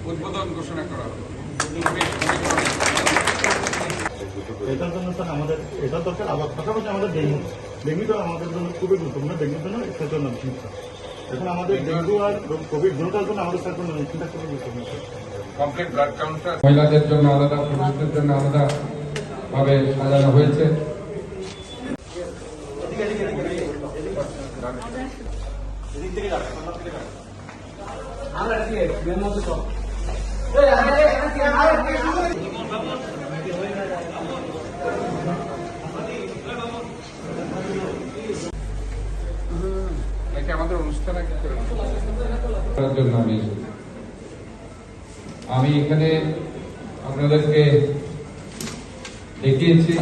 উদ্বোধন ঘোষণা করা হলো। এটার জন্য স্যার আমাদের এটা দরকার। আবার পাশাপাশি আমাদের ডেঙ্গুটা আমাদের জন্য খুবই গুরুত্বপূর্ণ। ডেঙ্গুর জন্য এটার জন্য এখন আমাদের ডেঙ্গু আর কোভিড দুটার জন্য আমাদের স্যার জন্য মেশিনটা খুবই গুরুত্বপূর্ণ। কমপ্লিট ব্লাড কাউন্টার মহিলাদের জন্য আলাদা, পুরুষদের জন্য আলাদা ভাবে সাজানো হয়েছে। আমাদের অনুষ্ঠানে জন্য আমি এখানে আপনাদেরকে দেখিয়েছি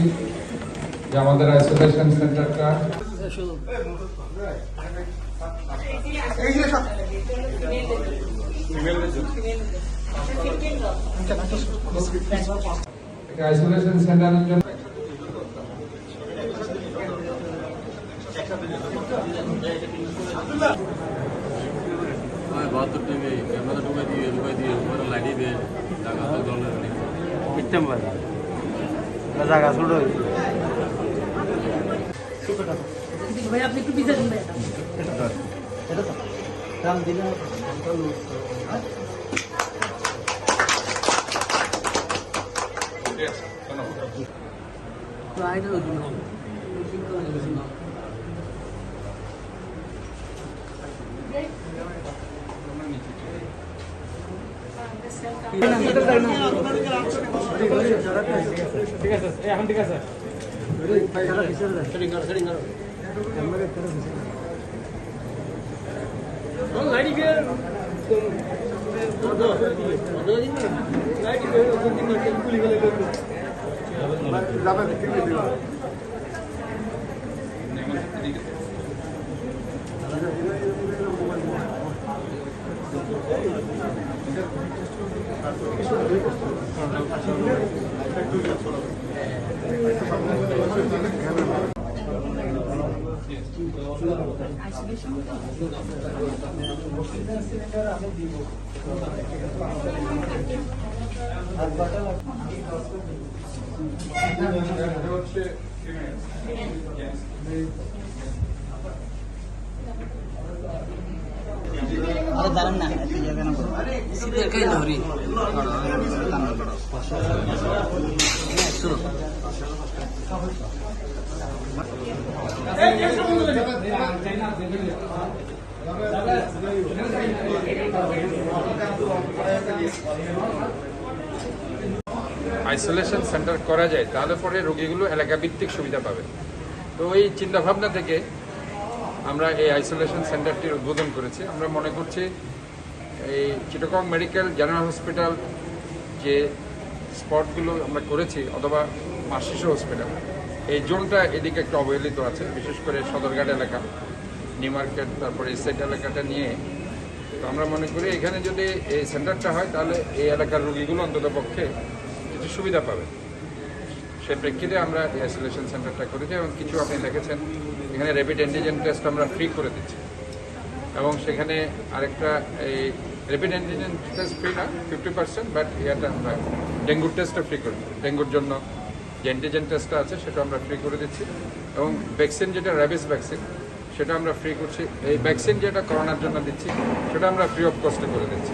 যে আমাদের আইসোলেশন সেন্টারটা আইসোলেশন সেন্টারের জন্য বাহাত্তর টিভি ক্যামেরা ঢুকাই দিয়ে উপরে লাগিয়ে দিয়ে জায়গা তো জলের মিথ্যাম বাজে জায়গা ছোট ভাই আপনি একটু পিছিয়ে দিন এটা তো দাম দিলে ঠিক আছে এখন ঠিক আছে দাঁড়ান না শীতের কাই ধরি আইসোলেশন সেন্টার করা যায় তাহলে পরে রোগীগুলো এলাকা ভিত্তিক সুবিধা পাবে। তো এই চিন্তাভাবনা থেকে আমরা এই আইসোলেশন সেন্টারটির উদ্বোধন করেছি। আমরা মনে করছি এই চিটাগং মেডিকেল জেনারেল হসপিটাল যে স্পটগুলো আমরা করেছি অথবা মাসিসো হসপিটাল, এই জোনটা এদিকে একটু অবহেলিত আছে, বিশেষ করে সদরঘাট এলাকা, নিউ মার্কেট, তারপরে এই সাইড এলাকাটা নিয়ে। তো আমরা মনে করি এখানে যদি এই সেন্টারটা হয় তাহলে এই এলাকার রোগীগুলো অন্তত পক্ষে কিছু সুবিধা পাবে। সেই প্রেক্ষিতে আমরা এই আইসোলেশন সেন্টারটা করেছি এবং কিছু আপনি দেখেছেন এখানে র্যাপিড অ্যান্টিজেন টেস্ট আমরা ফ্রি করে দিচ্ছি এবং সেখানে আরেকটা এই র্যাপিড অ্যান্টিজেন টেস্ট ফ্রি না 50%, বাট এটা আমরা ডেঙ্গুর টেস্টও ফ্রি করে দিচ্ছি। ডেঙ্গুর জন্য যে অ্যান্টিজেন টেস্টটা আছে সেটা আমরা ফ্রি করে দিচ্ছি এবং ভ্যাকসিন যেটা র্যাবিস ভ্যাকসিন সেটা আমরা ফ্রি করছি। এই ভ্যাকসিন যেটা করোনার জন্য দিচ্ছি সেটা আমরা ফ্রি অফ কস্টে করে দিচ্ছি।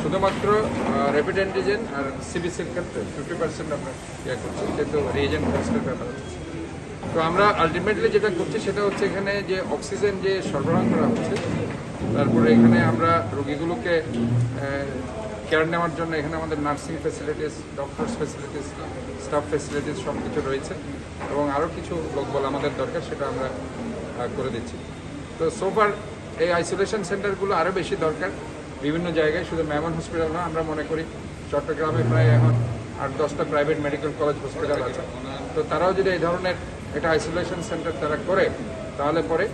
শুধুমাত্র র্যাপিড অ্যান্টিজেন আর সিবিসির ক্ষেত্রে 50% আমরা ইয়ে করছি, যেহেতু রিএজেন্ট কস্টের ব্যাপার আছে। তো আমরা আলটিমেটলি যেটা করছি সেটা হচ্ছে এখানে যে অক্সিজেন যে সরবরাহ করা হচ্ছে, তারপরে এখানে আমরা রোগীগুলোকে কেয়ার নেওয়ার জন্য এখানে আমাদের nursing facilities, doctors facilities, staff facilities সব কিছু রয়েছে এবং আরও কিছু লোকবল আমাদের দরকার, সেটা আমরা করে দিচ্ছি। তো সোফার এই আইসোলেশন সেন্টারগুলো আরও বেশি দরকার বিভিন্ন জায়গায়, শুধু মেমন হসপিটাল না, আমরা মনে করি চট্টগ্রামে প্রায় এখন 8-10টা প্রাইভেট মেডিকেল কলেজ হসপিটাল আছে। তো তারাও যদি এই ধরনের একটা আইসোলেশন সেন্টার তারা করে তাহলে পরে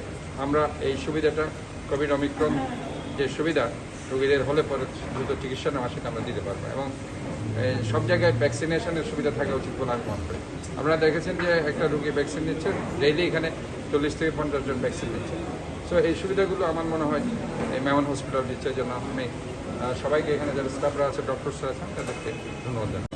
আমরা এই সুবিধাটা কোভিড ওমিক্রন যে সুবিধা রোগীদের হলে পরে দ্রুত চিকিৎসা নেওয়া সেটা আমরা দিতে পারবো এবং সব জায়গায় ভ্যাকসিনেশনের সুবিধা থাকা উচিত বলে আমি মনে করি। আপনারা দেখেছেন যে একটা রোগী ভ্যাকসিন নিচ্ছে, ডেইলি এখানে 40 থেকে 50 জন ভ্যাকসিন নিচ্ছে। সো এই সুবিধাগুলো আমার মনে হয় এই মেমন হসপিটাল দিচ্ছে, এই জন্য আমি সবাইকে এখানে যারা স্টাফরা আছে, ডক্টরসরা আছেন, তাদেরকে ধন্যবাদ জানাই।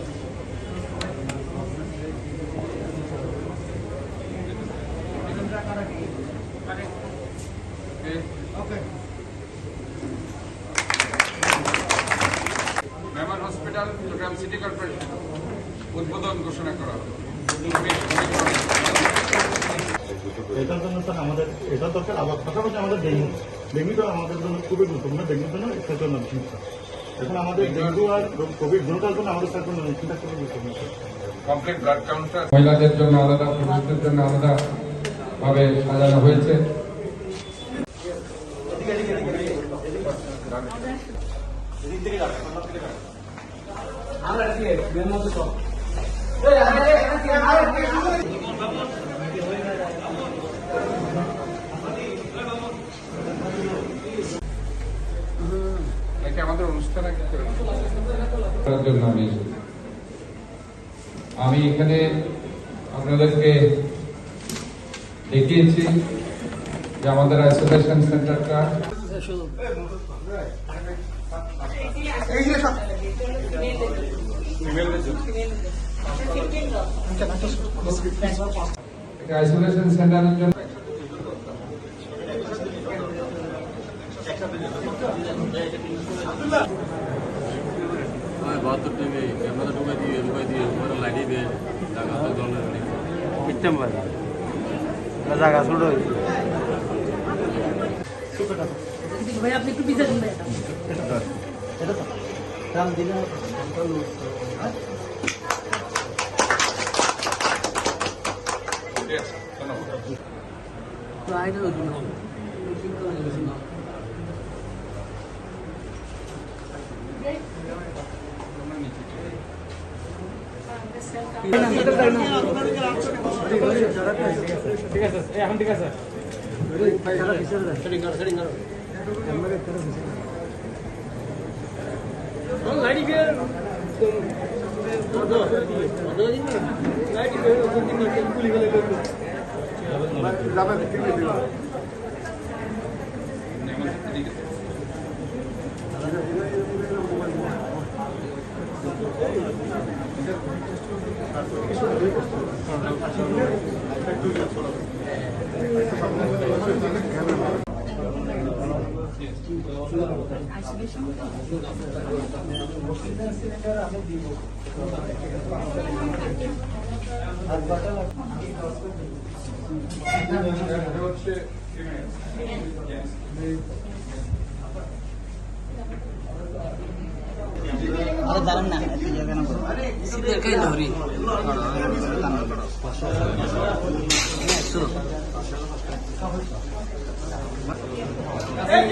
Memon hospital Chattogram city corporation উদ্বোধন ঘোষণা করা হলো। এটার জন্য স্যার আমাদের এটা দরকার। আবার পাশাপাশি আমাদের ডেঙ্গু তো আমাদের জন্য খুবই গুরুত্বপূর্ণ। ডেঙ্গুর জন্য স্থানীয় মেডিসিন স্যার। এখন আমাদের ডেঙ্গু আর কোভিড দুটোর জন্য আমাদের স্যার মেডিসিনটা খুবই গুরুত্বপূর্ণ স্যার। কমপ্লিট ব্লাড কাউন্টার মহিলাদের জন্য আলাদা, পুরুষদের জন্য আলাদা ভাবে সাজানো হয়েছে। নাকি আমাদের অনুষ্ঠান আগে করে করার জন্য আমি এসেছি। আমি এখানে আপনাদেরকে দেখিয়েছি যে আমাদের আইসোলেশন সেন্টারটা আইসোলেশন সেন্টারের জন্য বাহাত্তর থেকে ক্যামেরা ঢুকাই দিয়ে উপরে লাইটিয়ে দিয়ে জায়গা তো জলের নেই মিথ্যাম বাজার জায়গা ছোট হয়েছে। ভাই আপনি একটু পিছিয়ে দিন ভাই। ঠিক আছে এখন ঠিক আছে আরে দাঁড়ান না, এত জায়গা না শীতের খাই ধরি এই